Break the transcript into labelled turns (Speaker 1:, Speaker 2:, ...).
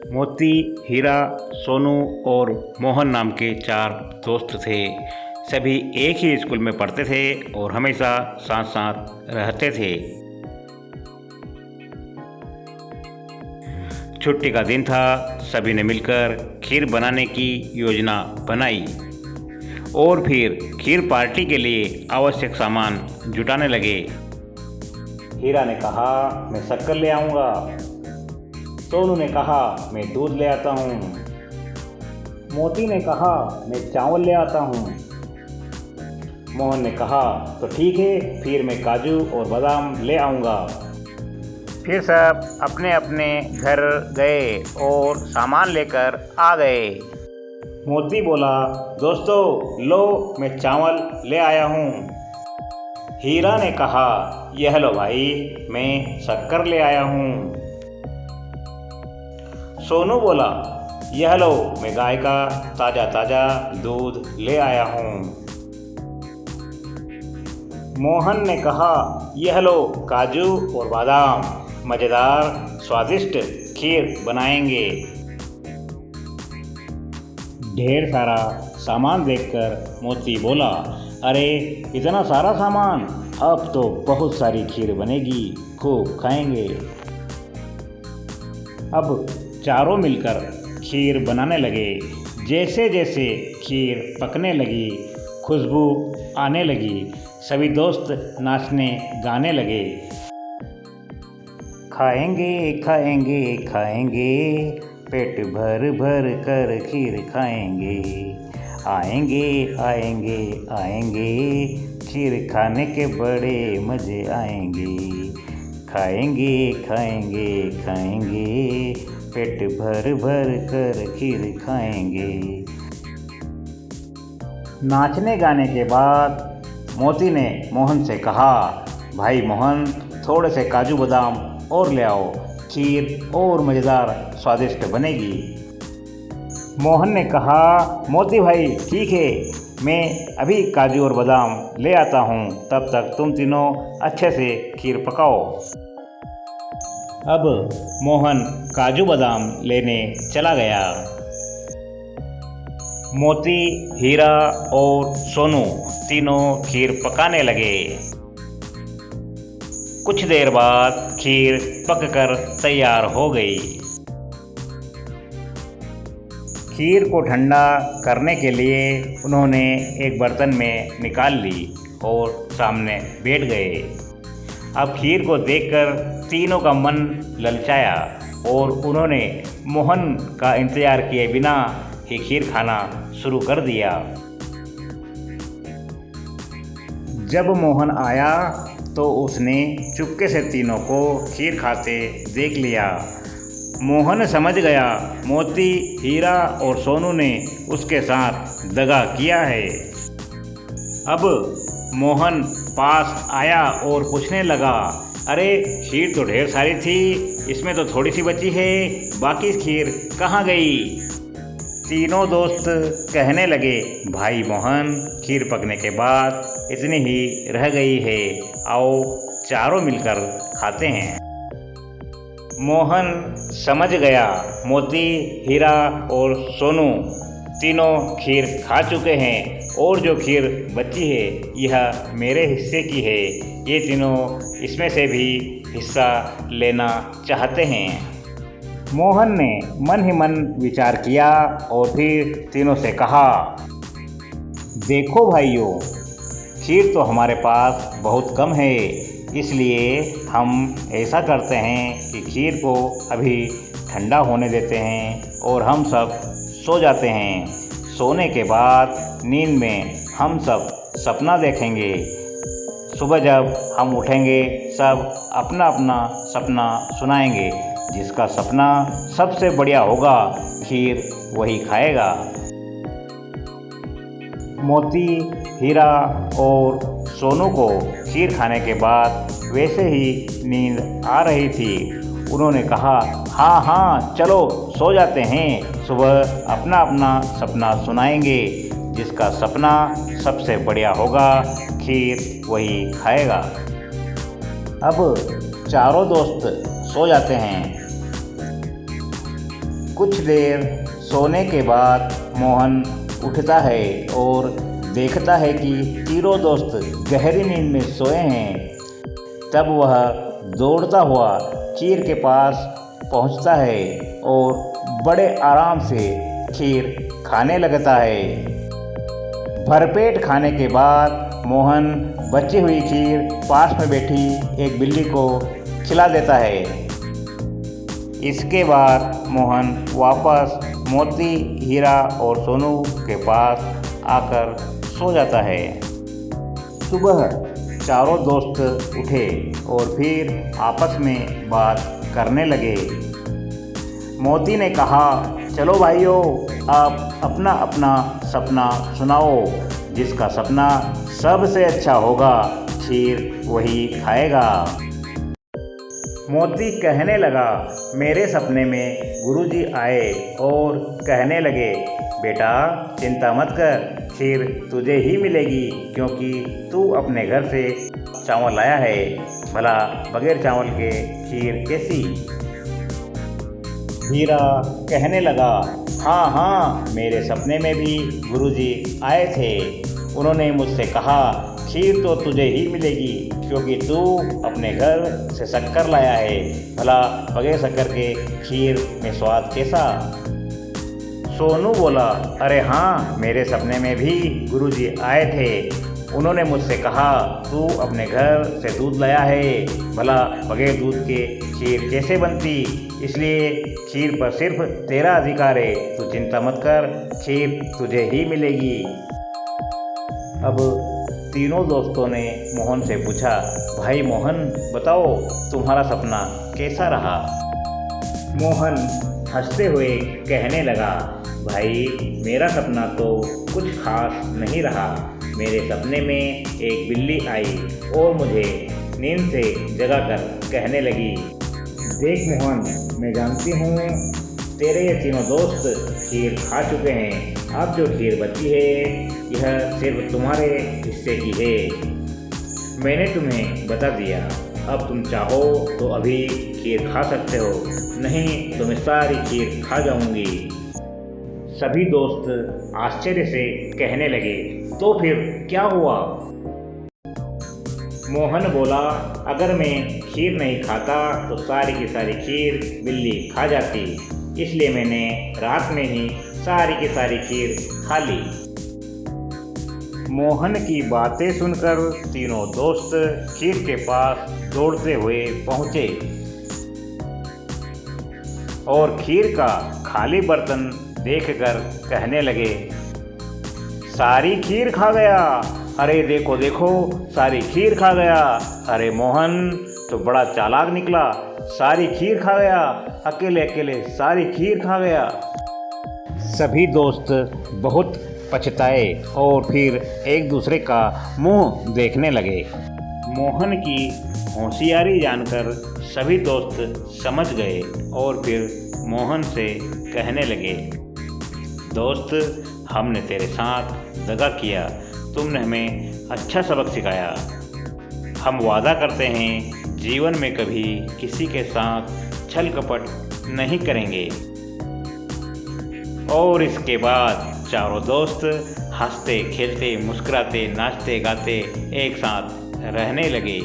Speaker 1: मोती, हीरा, सोनू और मोहन नाम के 4 दोस्त थे। सभी एक ही स्कूल में पढ़ते थे और हमेशा साथ साथ रहते थे। छुट्टी का दिन था। सभी ने मिलकर खीर बनाने की योजना बनाई और फिर खीर पार्टी के लिए आवश्यक सामान जुटाने लगे। हीरा ने कहा, मैं शक्कर ले आऊँगा। सोनू ने कहा, मैं दूध ले आता हूँ। मोती ने कहा, मैं चावल ले आता हूँ। मोहन ने कहा, तो ठीक है, फिर मैं काजू और बादाम ले आऊँगा। फिर सब अपने अपने घर गए और सामान लेकर आ गए। मोती बोला, दोस्तों लो, मैं चावल ले आया हूँ। हीरा ने कहा, यह लो भाई, मैं शक्कर ले आया हूँ। सोनू बोला, यह लो, मैं गाय का ताज़ा ताज़ा दूध ले आया हूँ। मोहन ने कहा, यह लो, काजू और बादाम, मज़ेदार स्वादिष्ट खीर बनाएंगे। ढेर सारा सामान देखकर मोती बोला, अरे इतना सारा सामान, अब तो बहुत सारी खीर बनेगी, खूब खाएंगे। अब चारों मिलकर खीर बनाने लगे। जैसे जैसे खीर पकने लगी, खुशबू आने लगी, सभी दोस्त नाचने गाने लगे। खाएंगे खाएंगे खाएंगे, पेट भर भर कर खीर खाएंगे। आएंगे आएंगे आएंगे, खीर खाने के बड़े मज़े आएंगे। खाएंगे खाएंगे खाएंगे, पेट भर भर कर खीर खाएंगे। नाचने गाने के बाद मोती ने मोहन से कहा, भाई मोहन, थोड़े से काजू बादाम और ले आओ, खीर और मज़ेदार स्वादिष्ट बनेगी। मोहन ने कहा, मोती भाई ठीक है, मैं अभी काजू और बादाम ले आता हूँ, तब तक तुम तीनों अच्छे से खीर पकाओ। अब मोहन काजू बादाम लेने चला गया। मोती, हीरा और सोनू तीनों खीर पकाने लगे। कुछ देर बाद खीर पककर तैयार हो गई। खीर को ठंडा करने के लिए उन्होंने एक बर्तन में निकाल ली और सामने बैठ गए। अब खीर को देखकर तीनों का मन ललचाया और उन्होंने मोहन का इंतज़ार किए बिना ही खीर खाना शुरू कर दिया। जब मोहन आया तो उसने चुपके से तीनों को खीर खाते देख लिया। मोहन समझ गया, मोती, हीरा और सोनू ने उसके साथ दगा किया है। अब मोहन पास आया और पूछने लगा, अरे खीर तो ढेर सारी थी, इसमें तो थोड़ी सी बची है, बाकी खीर कहाँ गई? तीनों दोस्त कहने लगे, भाई मोहन, खीर पकने के बाद इतनी ही रह गई है, आओ चारों मिलकर खाते हैं। मोहन समझ गया, मोती, हीरा और सोनू तीनों खीर खा चुके हैं और जो खीर बची है यह मेरे हिस्से की है। ये तीनों इसमें से भी हिस्सा लेना चाहते हैं। मोहन ने मन ही मन विचार किया और फिर तीनों से कहा, देखो भाइयों, खीर तो हमारे पास बहुत कम है, इसलिए हम ऐसा करते हैं कि खीर को अभी ठंडा होने देते हैं और हम सब सो जाते हैं। सोने के बाद नींद में हम सब सपना देखेंगे। सुबह जब हम उठेंगे सब अपना अपना सपना सुनाएंगे। जिसका सपना सबसे बढ़िया होगा खीर वही खाएगा। मोती, हीरा और सोनू को खीर खाने के बाद वैसे ही नींद आ रही थी। उन्होंने कहा, हाँ हाँ चलो सो जाते हैं, सुबह अपना अपना सपना सुनाएंगे। जिसका सपना सबसे बढ़िया होगा खीर वही खाएगा। अब चारों दोस्त सो जाते हैं। कुछ देर सोने के बाद मोहन उठता है और देखता है कि तीनों दोस्त गहरी नींद में सोए हैं। तब वह दौड़ता हुआ खीर के पास पहुंचता है और बड़े आराम से खीर खाने लगता है। भरपेट खाने के बाद मोहन बची हुई खीर पास में बैठी एक बिल्ली को खिला देता है। इसके बाद मोहन वापस मोती, हीरा और सोनू के पास आकर सो जाता है। सुबह चारों दोस्त उठे और फिर आपस में बात करने लगे। मोती ने कहा, चलो भाइयों, आप अपना अपना सपना सुनाओ। जिसका सपना सबसे अच्छा होगा खीर वही खाएगा। मोती कहने लगा, मेरे सपने में गुरुजी आए और कहने लगे, बेटा चिंता मत कर, खीर तुझे ही मिलेगी क्योंकि तू अपने घर से चावल लाया है। भला बगैर चावल के खीर कैसी? हीरा कहने लगा, हाँ हाँ, मेरे सपने में भी गुरुजी आए थे। उन्होंने मुझसे कहा, खीर तो तुझे ही मिलेगी क्योंकि तू अपने घर से शक्कर लाया है। भला बगैर शक्कर के खीर में स्वाद कैसा? सोनू बोला, अरे हाँ, मेरे सपने में भी गुरुजी आए थे। उन्होंने मुझसे कहा, तू अपने घर से दूध लाया है। भला बगैर दूध के खीर कैसे बनती? इसलिए खीर पर सिर्फ तेरा अधिकार है। तू चिंता मत कर, खीर तुझे ही मिलेगी। अब तीनों दोस्तों ने मोहन से पूछा, भाई मोहन, बताओ तुम्हारा सपना कैसा रहा? मोहन हंसते हुए कहने लगा, भाई मेरा सपना तो कुछ खास नहीं रहा। मेरे सपने में एक बिल्ली आई और मुझे नींद से जगाकर कहने लगी, देख मोहन, मैं जानती हूँ तेरे ये तीनों दोस्त खीर खा चुके हैं। अब जो खीर बची है यह सिर्फ तुम्हारे हिस्से की है। मैंने तुम्हें बता दिया, अब तुम चाहो तो अभी खीर खा सकते हो, नहीं तो मैं सारी खीर खा जाऊंगी। सभी दोस्त आश्चर्य से कहने लगे, तो फिर क्या हुआ? मोहन बोला, अगर मैं खीर नहीं खाता तो सारी की सारी खीर बिल्ली खा जाती, इसलिए मैंने रात में ही सारी की सारी खीर खा ली। मोहन की बातें सुनकर तीनों दोस्त खीर के पास दौड़ते हुए पहुंचे और खीर का खाली बर्तन देखकर कहने लगे, सारी खीर खा गया। अरे देखो देखो, सारी खीर खा गया। अरे मोहन तो बड़ा चालाक निकला, सारी खीर खा गया, अकेले अकेले सारी खीर खा गया। सभी दोस्त बहुत पछताए और फिर एक दूसरे का मुंह देखने लगे। मोहन की होशियारी जानकर सभी दोस्त समझ गए और फिर मोहन से कहने लगे, दोस्त, हमने तेरे साथ दगा किया, तुमने हमें अच्छा सबक सिखाया। हम वादा करते हैं जीवन में कभी किसी के साथ छल कपट नहीं करेंगे। और इसके बाद चारों दोस्त हंसते खेलते मुस्कुराते नाचते गाते एक साथ रहने लगे।